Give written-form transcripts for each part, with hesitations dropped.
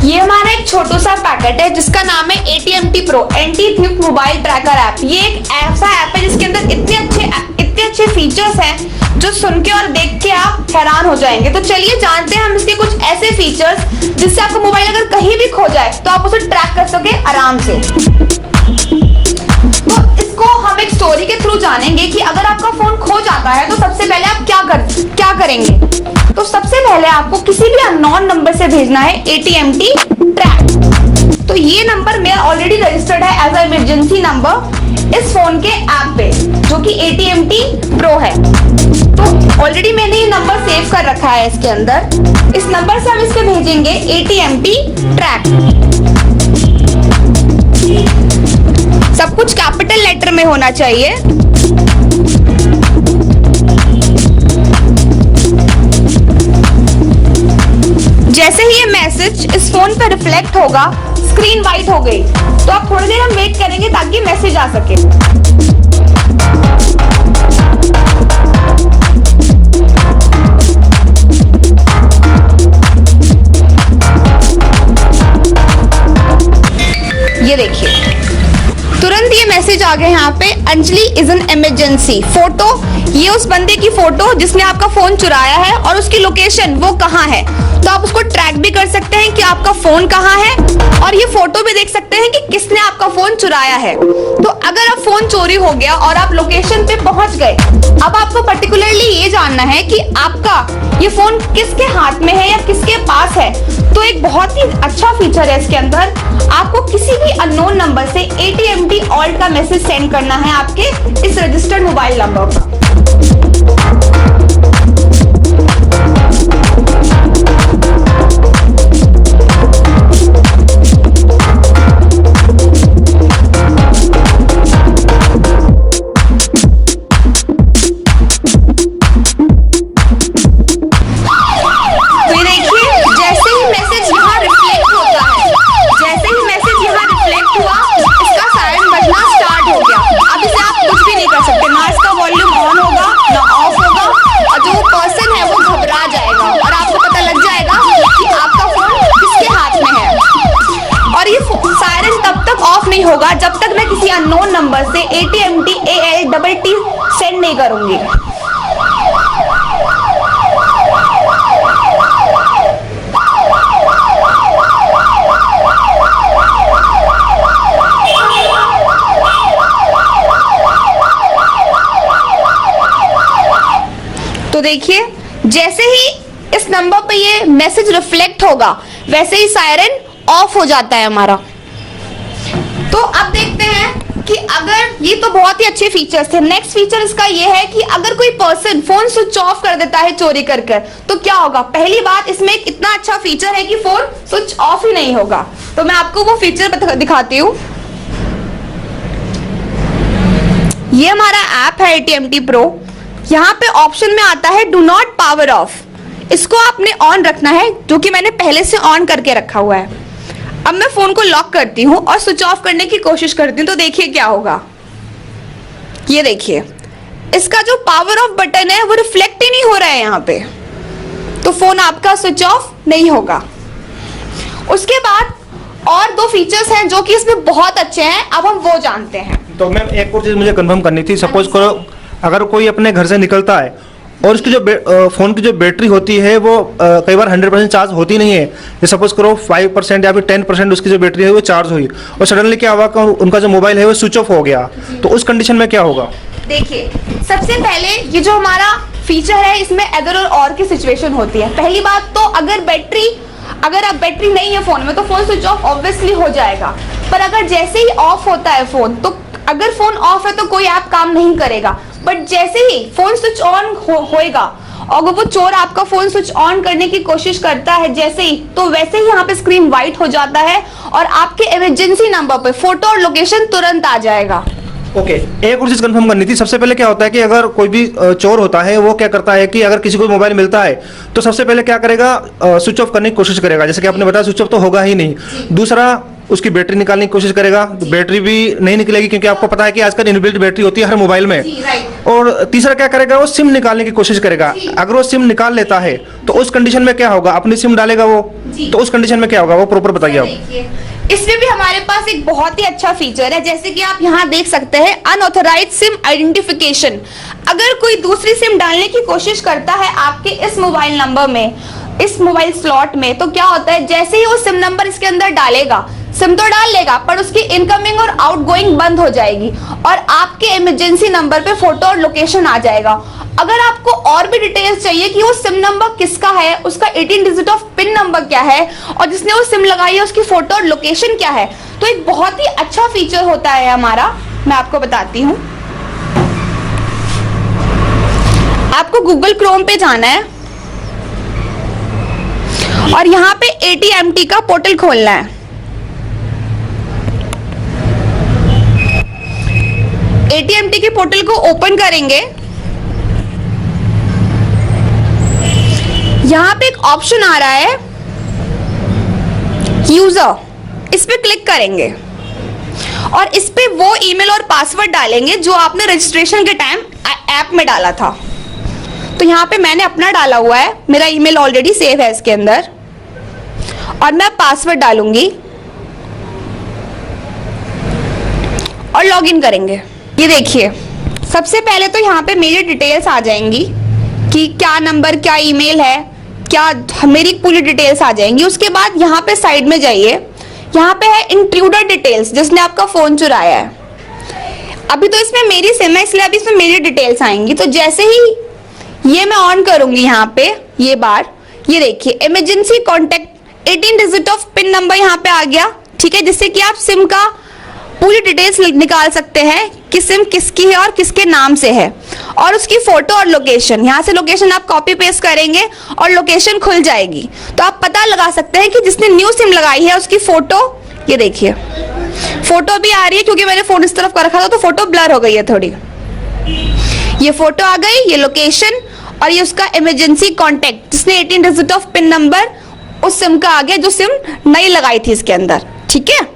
ये हमारा एक छोटा सा पैकेट है जिसका नाम है ATMT Pro anti thief mobile tracker app. ये एक ऐसा ऐप है जिसके अंदर इतने अच्छे फीचर्स हैं जो सुन के और देख के आप हैरान हो जाएंगे। तो चलिए जानते हैं हम इसके कुछ ऐसे फीचर्स जिससे आपका मोबाइल अगर कहीं भी खो जाए तो आप उसे ट्रैक कर सके आराम से। तो इसको हम एक स्टोरी के थ्रू जानेंगे कि अगर आपका फोन खो जाता है तो सबसे पहले आप क्या करेंगे। तो सबसे पहले आपको किसी भी अननोन नंबर से भेजना है ATMT ट्रैक। तो ये नंबर मेरा ऑलरेडी रजिस्टर्ड है एज अ इमरजेंसी नंबर इस फोन के ऐप पे जो कि ATMT Pro है। तो ऑलरेडी मैंने ये नंबर सेव कर रखा है इसके अंदर। इस नंबर से हम इससे भेजेंगे ATMT ट्रैक। सब कुछ कैपिटल लेटर में होना चाहिए। जैसे ही ये मैसेज इस फोन पर रिफ्लेक्ट होगा, स्क्रीन वाइट हो गई, तो आप थोड़ी देर हम वेट करेंगे ताकि मैसेज आ सके। ये देखिए तुरंत ये मैसेज आ गया यहाँ पे, Anjali is an emergency. Photo, ये उस बंदे की फोटो जिसने आपका फोन चुराया है और उसकी लोकेशन वो कहाँ है। तो आप उसको ट्रैक भी कर सकते हैं कि आपका फोन कहाँ है और ये फोटो भी देख सकते हैं कि किसने आपका फोन चुराया है। तो अगर अब फोन चोरी हो गया और आप लोकेशन पे पहुंच गए, अब आपको पर्टिकुलरली ये जानना है कि आपका ये फोन किसके हाथ में है या किसके पास है। तो एक बहुत ही अच्छा फीचर है इसके अंदर, आपको किसी भी अननोन नंबर से ATMT ऑल्ट का मैसेज सेंड करना है आपके इस रजिस्टर्ड मोबाइल नंबर पर। होगा जब तक मैं किसी अननोन नंबर से ATMT ALTT सेंड नहीं करूंगी। तो देखिए जैसे ही इस नंबर पे ये मैसेज रिफ्लेक्ट होगा वैसे ही सायरन ऑफ हो जाता है हमारा। तो अब देखते हैं कि अगर ये तो बहुत ही अच्छे फीचर्स थे। नेक्स्ट फीचर इसका ये है कि अगर कोई पर्सन फोन स्विच ऑफ कर देता है चोरी कर तो क्या होगा। पहली बात, इसमें एक इतना अच्छा फीचर है कि फोन स्विच ऑफ ही नहीं होगा। तो मैं आपको वो फीचर दिखाती हूँ। ये हमारा ऐप है ATMT Pro। यहाँ पे ऑप्शन में आता है डू नॉट पावर ऑफ। इसको आपने ऑन रखना है, जो कि मैंने पहले से ऑन करके रखा हुआ है। अब मैं फोन को लॉक करती हूँ और स्विच ऑफ करने की कोशिश करती हूँ। तो देखिए क्या होगा। ये देखिए इसका जो पावर ऑफ बटन है वो रिफ्लेक्ट ही नहीं हो रहा है यहाँ पे, तो फोन आपका स्विच ऑफ नहीं होगा। उसके बाद और दो फीचर्स हैं जो कि इसमें बहुत अच्छे हैं, अब हम वो जानते हैं। तो मैम एक और चीज मुझे कंफर्म करनी थी। सपोज करो अगर कोई अपने घर से निकलता है और उसकी जो फोन की जो बैटरी होती है वो कई बार 100% चार्ज होती नहीं है। ये सपोज करो 5% या फिर 10% उसकी जो बैटरी है वो चार्ज हुई और सडनली क्या हुआ, उनका जो मोबाइल है वो स्विच ऑफ हो गया, तो उस कंडीशन में क्या होगा। देखिए सबसे पहले ये जो हमारा फीचर है इसमें अदर और की सिचुएशन होती है। पहली बात तो अगर अब बैटरी नहीं है फोन में तो फोन स्विच ऑफ ऑब्वियसली हो जाएगा। पर अगर जैसे ही ऑफ होता है फोन, तो अगर फोन ऑफ है तो कोई ऐप काम नहीं करेगा। बट जैसे ही फोन स्विच ऑन होएगा और वो चोर आपका फोन स्विच ऑन करने की कोशिश करता है जैसे ही, तो वैसे ही यहाँ पे स्क्रीन वाइट हो जाता है और आपके इमरजेंसी नंबर पे फोटो और लोकेशन तुरंत आ जाएगा। ओके, एक और चीज कंफर्म करनी थी। सबसे पहले क्या होता है कि अगर कोई भी चोर होता है वो क्या करता है कि अगर किसी को मोबाइल मिलता है तो सबसे पहले क्या करेगा, स्विच ऑफ करने की कोशिश करेगा। जैसे कि आपने बताया स्विच ऑफ तो होगा ही नहीं। दूसरा उसकी बैटरी निकालने की कोशिश करेगा तो बैटरी भी नहीं निकलेगी, क्योंकि आपको पता है कि आजकल इनबिल्ट बैटरी होती है हर मोबाइल में। और तीसरा क्या करेगा, वो सिम निकालने की कोशिश करेगा। अगर वो सिम निकाल लेता है तो उस कंडीशन में क्या होगा, अपनी सिम डालेगा वो, तो उस कंडीशन में क्या होगा वो प्रॉपर बताइए आप। इसमें भी हमारे पास एक बहुत ही अच्छा फीचर है, जैसे कि आप यहाँ देख सकते हैं अनऑथराइज्ड सिम आइडेंटिफिकेशन। अगर कोई दूसरी सिम डालने की कोशिश करता है आपके इस मोबाइल नंबर में, इस मोबाइल स्लॉट में, तो क्या होता है, जैसे ही वो सिम नंबर इसके अंदर डालेगा, सिम तो डाल लेगा पर उसकी इनकमिंग और आउटगोइंग बंद हो जाएगी और आपके इमरजेंसी नंबर पे फोटो और लोकेशन आ जाएगा। अगर आपको और भी डिटेल्स चाहिए कि वो सिम नंबर किसका है, उसका 18 डिजिट ऑफ पिन नंबर क्या है और जिसने वो सिम लगाई है उसकी फोटो और लोकेशन क्या है, तो एक बहुत ही अच्छा फीचर होता है हमारा। मैं आपको बताती हूँ। आपको गूगल क्रोम पे जाना है और यहाँ पे AT&T का पोर्टल खोलना है। AT&T के पोर्टल को ओपन करेंगे। यहाँ पे एक ऑप्शन आ रहा है यूजर, इस पे क्लिक करेंगे और इस पे वो ईमेल और पासवर्ड डालेंगे जो आपने रजिस्ट्रेशन के टाइम ऐप में डाला था। तो यहाँ पे मैंने अपना डाला हुआ है, मेरा ईमेल ऑलरेडी सेव है इसके अंदर और मैं पासवर्ड डालूंगी और लॉगिन करेंगे। ये देखिए, सबसे पहले तो यहाँ पे मेरी डिटेल्स आ जाएंगी कि क्या नंबर, क्या ईमेल है, क्या मेरी पूरी डिटेल्स आ जाएंगी। उसके बाद यहाँ पे साइड में जाइए, यहाँ पे है इंट्रूडर डिटेल्स, जिसने आपका फोन चुराया है। अभी तो इसमें मेरी सिम है इसलिए अभी इसमें मेरी डिटेल्स आएंगी। तो जैसे ही ये मैं ऑन करूंगी यहाँ पे, ये बार ये देखिए emergency contact 18 digit of pin number यहाँ पे आ गया, ठीक है, जिससे कि आप सिम का पूरी डिटेल्स निकाल सकते हैं कि सिम किसकी है और किसके नाम से है, और उसकी फोटो और लोकेशन। यहाँ से लोकेशन आप कॉपी पेस्ट करेंगे और लोकेशन खुल जाएगी, तो आप पता लगा सकते हैं कि जिसने न्यू सिम लगाई है उसकी फोटो, ये देखिए फोटो भी आ रही है क्योंकि मैंने फोन इस तरफ कर रखा था तो फोटो ब्लर हो गई है थोड़ी। ये फोटो आ गई, ये लोकेशन और ये उसका इमरजेंसी कॉन्टेक्ट जिसने 18 डिजिट ऑफ पिन नंबर उस सिम का आ गया जो सिम नई लगाई थी इसके अंदर, ठीक है।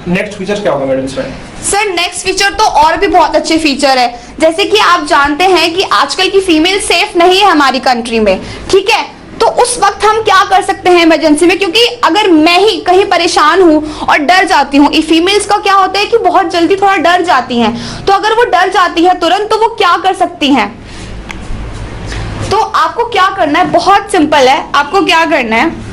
नेक्स्ट फीचर क्या होगा मैडम इसमें? सर नेक्स्ट फीचर तो और भी बहुत अच्छे फीचर है। जैसे कि आप जानते हैं कि आजकल की फीमेल सेफ नहीं है हमारी कंट्री में, ठीक है, तो उस वक्त हम क्या कर सकते हैं इमरजेंसी में, क्योंकि अगर मैं ही कहीं परेशान हूं और डर जाती हूँ, फीमेल्स का क्या होता है कि बहुत जल्दी थोड़ा डर जाती हैं, तो अगर वो डर जाती है तुरंत, तो वो क्या कर सकती हैं। तो आपको क्या करना है, बहुत सिंपल है। आपको क्या करना है,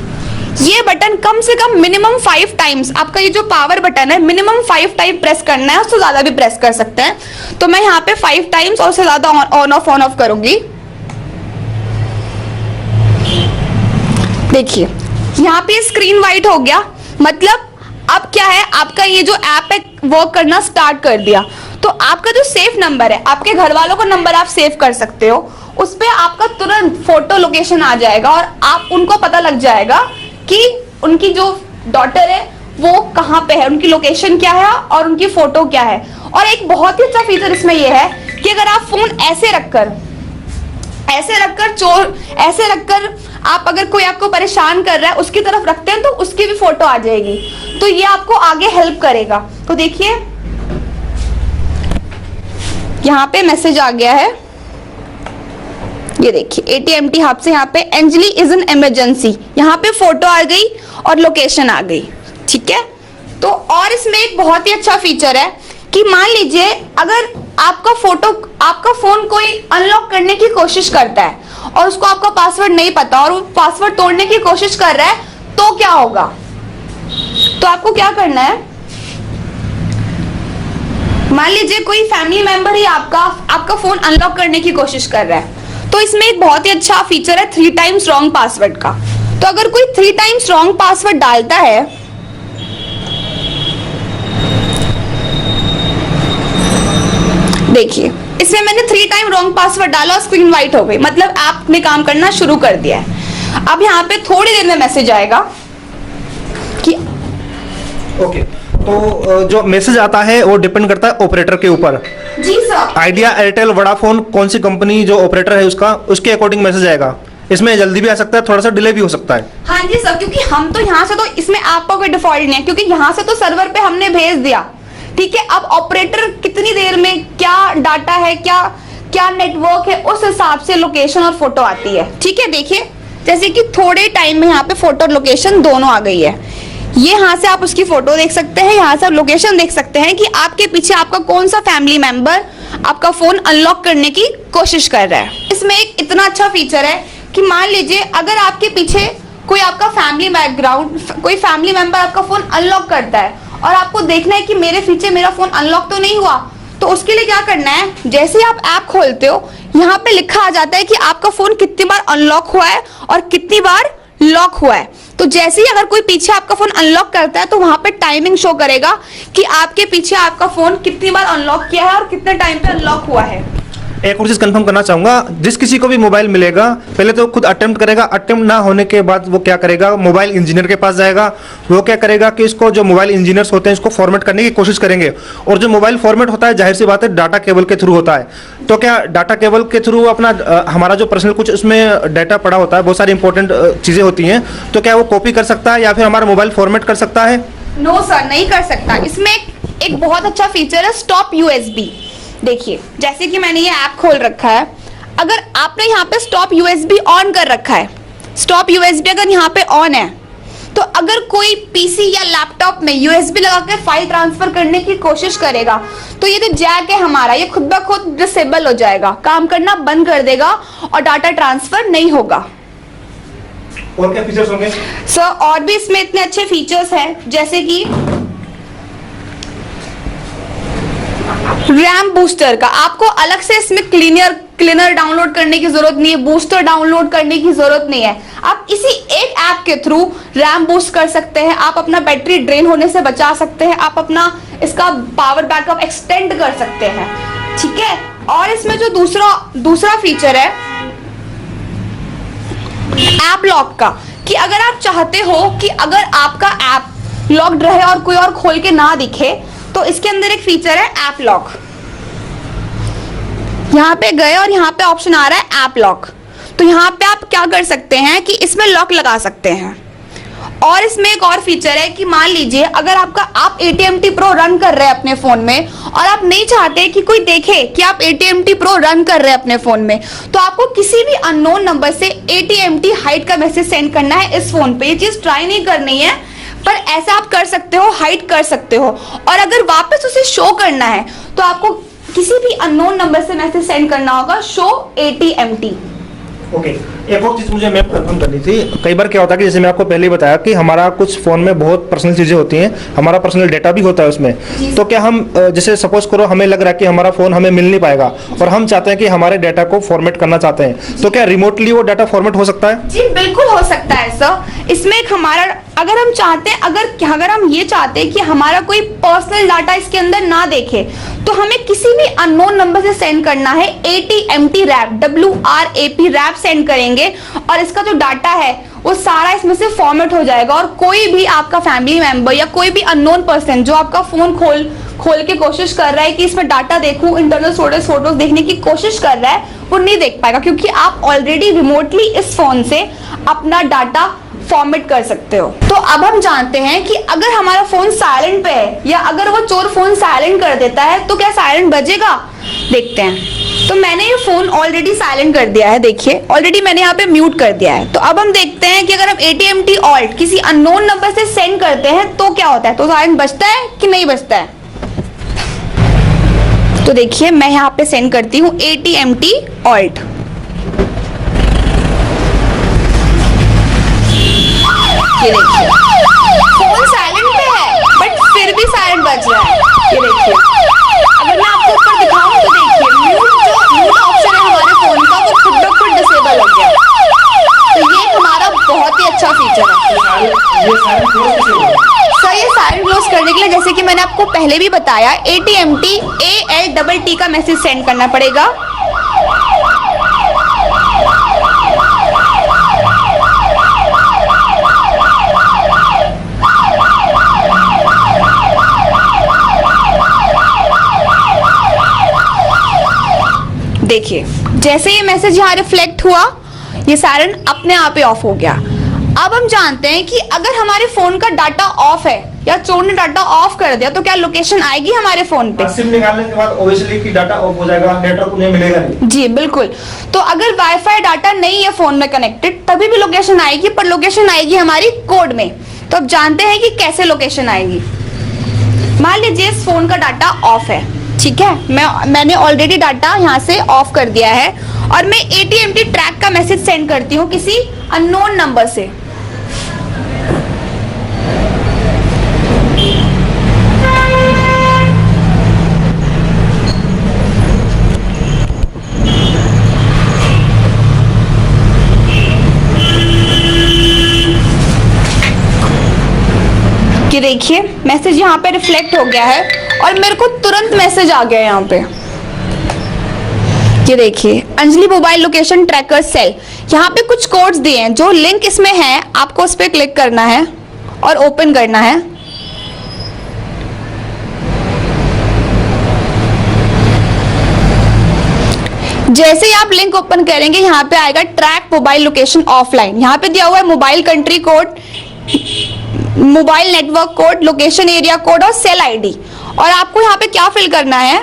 ये बटन कम से कम मिनिमम 5 टाइम्स, आपका ये जो पावर बटन है मिनिमम 5 टाइम प्रेस करना है, उससे ज्यादा भी प्रेस कर सकते हैं। तो मैं यहाँ पे 5 टाइम्स और उससे ज्यादा ऑन ऑफ करूंगी। देखिए यहाँ पे स्क्रीन वाइट हो गया, मतलब अब क्या है, आपका ये जो ऐप है वर्क करना स्टार्ट कर दिया। तो आपका जो सेफ नंबर है, आपके घर वालों का नंबर आप सेव कर सकते हो, उस पे आपका तुरंत फोटो लोकेशन आ जाएगा और आप उनको पता लग जाएगा कि उनकी जो डॉटर है वो कहाँ पे है, उनकी लोकेशन क्या है और उनकी फोटो क्या है। और एक बहुत ही अच्छा फीचर इसमें ये है कि अगर आप फोन ऐसे रखकर आप अगर कोई आपको परेशान कर रहा है उसकी तरफ रखते हैं तो उसकी भी फोटो आ जाएगी, तो ये आपको आगे हेल्प करेगा। तो देखिए यहाँ पे मैसेज आ गया है, ये देखिए AT&T हब से यहाँ पे अंजलि इज एन इमरजेंसी, यहाँ पे फोटो आ गई और लोकेशन आ गई, ठीक है। तो और इसमें एक बहुत ही अच्छा फीचर है कि मान लीजिए अगर आपका फोन कोई अनलॉक करने की कोशिश करता है और उसको आपका पासवर्ड नहीं पता और वो पासवर्ड तोड़ने की कोशिश कर रहा है, तो क्या होगा। तो आपको क्या करना है, मान लीजिए कोई फैमिली मेंबर ही आपका फोन अनलॉक करने की कोशिश कर रहा है, तो इसमें एक बहुत ही अच्छा फीचर है 3 टाइम्स रॉन्ग पासवर्ड का। तो अगर कोई 3 टाइम्स रॉन्ग पासवर्ड डालता है, देखिए इसमें मैंने 3 टाइम रॉन्ग पासवर्ड डाला और स्क्रीन वाइट हो गई, मतलब आपने काम करना शुरू कर दिया है। अब यहाँ पे थोड़ी देर में मैसेज आएगा कि ओके, तो जो मैसेज आता है वो डिपेंड करता है ऑपरेटर के ऊपर। जी सर। आइडिया, एयरटेल, वोडाफोन, कौन सी कंपनी जो ऑपरेटर है उसके अकॉर्डिंग मैसेज आएगा। इसमें जल्दी भी आ सकता है, थोड़ा सा डिले भी हो सकता है। हाँ जी सर, क्योंकि हम तो यहाँ से तो इसमें आपका कोई डिफॉल्ट नहीं है, क्योंकि यहाँ से तो सर्वर पे हमने भेज दिया, ठीक है। अब ऑपरेटर कितनी देर में क्या डाटा है, क्या क्या नेटवर्क है, उस हिसाब से लोकेशन और फोटो आती है, ठीक है। देखिए जैसे कि थोड़े टाइम में यहाँ पे फोटो और लोकेशन दोनों आ गई है। ये यहाँ से आप उसकी फोटो देख सकते हैं, यहाँ से आप लोकेशन देख सकते हैं कि आपके पीछे आपका कौन सा फैमिली मेंबर आपका फोन अनलॉक करने की कोशिश कर रहा है। इसमें एक इतना अच्छा फीचर है कि मान लीजिए अगर आपके पीछे कोई आपका फैमिली बैकग्राउंड, कोई फैमिली मेंबर आपका फोन अनलॉक करता है और आपको देखना है कि मेरे पीछे मेरा फोन अनलॉक तो नहीं हुआ, तो उसके लिए क्या करना है, जैसे ही आप ऐप खोलते हो यहाँ पे लिखा आ जाता है कि आपका फोन कितनी बार अनलॉक हुआ है और कितनी बार लॉक हुआ है। तो जैसे ही अगर कोई पीछे आपका फोन अनलॉक करता है तो वहां पे टाइमिंग शो करेगा कि आपके पीछे आपका फोन कितनी बार अनलॉक किया है और कितने टाइम पे अनलॉक हुआ है। एक और चीज कंफर्म करना चाहूंगा, जिस किसी को भी मोबाइल मिलेगा पहले तो खुद अटेम्प्ट करेगा, अटेम्प्ट ना होने के बाद वो क्या करेगा, मोबाइल इंजीनियर के पास जाएगा। वो क्या करेगा कि इसको, जो मोबाइल इंजीनियर्स होते हैं, इसको फॉर्मेट करने की कोशिश करेंगे। और जो मोबाइल फॉर्मेट होता है, जाहिर सी बात है डाटा केबल के थ्रू होता है। तो क्या डाटा केबल के थ्रू अपना हमारा जो पर्सनल कुछ उसमें डाटा पड़ा होता है, बहुत सारी इंपॉर्टेंट चीजें होती हैं, तो क्या वो कॉपी कर सकता है या फिर हमारा मोबाइल फॉर्मेट कर सकता है? नो सर, नहीं कर सकता। इसमें एक बहुत अच्छा फीचर है स्टॉप यूएसबी। देखिए जैसे कि मैंने ये ऐप खोल रखा है, अगर आपने यहाँ पे स्टॉप यूएसबी ऑन कर रखा है, स्टॉप यूएसबी अगर यहाँ पे ऑन है, तो अगर कोई पीसी या लैपटॉप में यूएसबी लगा के फाइल ट्रांसफर करने की कोशिश करेगा तो ये जो जैक है हमारा, ये खुद ब खुद डिसेबल हो जाएगा, काम करना बंद कर देगा और डाटा ट्रांसफर नहीं होगा। और क्या फीचर्स होंगे सर? और भी इसमें इतने अच्छे फीचर्स हैं, जैसे कि रैम बूस्टर का। आपको अलग से इसमें क्लीनर डाउनलोड करने की जरूरत नहीं है, बूस्टर डाउनलोड करने की जरूरत नहीं है। आप इसी एक ऐप के थ्रू रैम बूस्ट कर सकते हैं, आप अपना बैटरी ड्रेन होने से बचा सकते हैं, आप अपना इसका पावर बैकअप एक्सटेंड कर सकते हैं, ठीक है। और इसमें जो दूसरा फीचर है ऐप लॉक का, कि अगर आप चाहते हो कि अगर आपका ऐप लॉक्ड रहे और कोई और खोल के ना दिखे, तो इसके अंदर एक फीचर है ऐप लॉक। यहाँ पे गए और यहाँ पे ऑप्शन आ रहा है ऐप लॉक, तो यहाँ पे आप क्या कर सकते हैं कि इसमें लॉक लगा सकते हैं। और इसमें एक और फीचर है कि मान लीजिए अगर आप AT&T Pro रन कर रहे हैं अपने फोन में और आप नहीं चाहते कि कोई देखे कि आप AT&T Pro रन कर रहे हैं अपने फोन में, तो आपको किसी भी अननोन नंबर से AT&T हाइड का मैसेज सेंड करना है इस फोन पे। ये चीज ट्राई नहीं करनी है, पर ऐसा आप कर सकते हो, हाइड कर सकते हो। और अगर वापस उसे शो करना है तो आपको किसी भी अननोन नंबर से मैसेज सेंड करना होगा, शो AT&T। ओके, एक और चीज मुझे मैम कंफर्म करनी थी। कई बार क्या होता है कि जैसे मैं आपको पहले ही बताया कि हमारा कुछ फोन में बहुत पर्सनल चीजें होती हैं, हमारा पर्सनल डेटा भी होता है उसमें। तो क्या हम जैसे सपोज करो हमें लग रहा है कि हमारा फोन हमें मिल नहीं पाएगा और हम चाहते हैं कि हमारे डाटा को फॉर्मेट करना चाहते हैं, तो क्या रिमोटली वो डाटा फॉर्मेट हो सकता है? जी बिल्कुल हो सकता है सर। इसमें एक हमारा, अगर हम चाहते हैं, अगर हम ये चाहते हैं कि हमारा कोई पर्सनल डाटा इसके अंदर ना देखे, तो हमें किसी भी अननोन नंबर से सेंड करना है AT&T rap, WRAP rap send करेंगे और इसका जो डाटा है वो सारा इसमें से फॉर्मेट हो जाएगा। और कोई भी आपका फैमिली मेंबर या कोई भी अननोन पर्सन जो आपका फोन खोल के कोशिश कर रहा है कि इसमें डाटा देखूं, इंटरनल स्टोरेज फोटोज देखने की कोशिश कर रहा है, वो नहीं देख पाएगा, क्योंकि आप ऑलरेडी रिमोटली इस फोन से अपना डाटा फॉर्मेट कर सकते हो। तो अब हम जानते हैं कि अगर हमारा फोन साइलेंट पे है या अगर वो चोर फोन साइलेंट कर देता है तो क्या साइलेंट बजेगा? देखते हैं। तो मैंने ये फोन ऑलरेडी साइलेंट कर दिया है, देखिए ऑलरेडी मैंने यहाँ पे म्यूट कर दिया है। तो अब हम देखते हैं कि अगर हम AT&T ऑल्ट किसी अननोन नंबर से सेंड करते हैं तो क्या होता है, तो साइलेंट बजता है कि नहीं बजता है? तो देखिए मैं यहाँ पे सेंड करती हूँ AT&T ऑल्ट। ये देखिए फोन साइलेंट पे है बट फिर भी साइलेंट बज रहा है। ये देखिए, अगर मैं आपको ऊपर दिखाऊं तो देखिए म्यूट ऑप्शन है हमारे फोन का, वो खुद ब खुद डिसेबल हो गया। तो ये हमारा बहुत ही अच्छा फीचर है। सर ये साइलेंट क्लोज करने के लिए, जैसे कि मैंने आपको पहले भी बताया, AT&T ALTT का मैसेज सेंड करना पड़ेगा। देखिए जैसे ये मैसेज यहाँ रिफ्लेक्ट हुआ, ये सायरन अपने आप ही ऑफ हो गया। अब हम जानते हैं कि अगर हमारे फोन का डाटा ऑफ है या चोर ने डाटा ऑफ कर दिया तो क्या लोकेशन आएगी हमारे फोन पे? सिम निकालने के बाद ऑब्वियसली कि डाटा ऑफ हो जाएगा, नेटवर्क उन्हें मिलेगा नहीं। जी बिल्कुल। तो अगर वाईफाई डाटा नहीं है फोन में कनेक्टेड तभी भी लोकेशन आएगी, पर लोकेशन आएगी हमारी कोड में। तो अब जानते हैं कि कैसे लोकेशन आएगी। मान लीजिए इस फोन का डाटा ऑफ है, ठीक है, मैंने ऑलरेडी डाटा यहाँ से ऑफ कर दिया है और मैं AT&T ट्रैक का मैसेज सेंड करती हूँ किसी अननोन नंबर से। ये देखिए मैसेज यहाँ पे रिफ्लेक्ट हो गया है और मेरे को तुरंत मैसेज आ गया यहाँ पे। ये देखिए Anjali mobile location tracker cell, यहाँ पे कुछ कोड्स दिए हैं। जो लिंक इसमें है आपको उस पर क्लिक करना है और ओपन करना है। जैसे ही आप लिंक ओपन करेंगे यहाँ पे आएगा ट्रैक मोबाइल लोकेशन ऑफलाइन। यहाँ पे दिया हुआ है mobile country code, mobile network code, location area code और सेल आईडी। और आपको यहाँ पे क्या फिल करना है,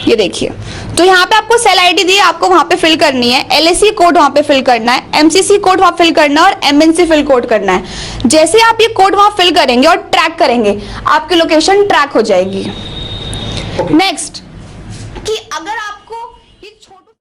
ये देखिए। तो यहाँ पे आपको सेल आईडी दी है, आपको वहां पे फिल करनी है। LAC कोड वहां पे फिल करना है, MCC कोड वहां फिल करना है और MNC फिल कोड करना है। जैसे आप ये कोड वहां फिल करेंगे और ट्रैक करेंगे आपकी लोकेशन ट्रैक हो जाएगी। नेक्स्ट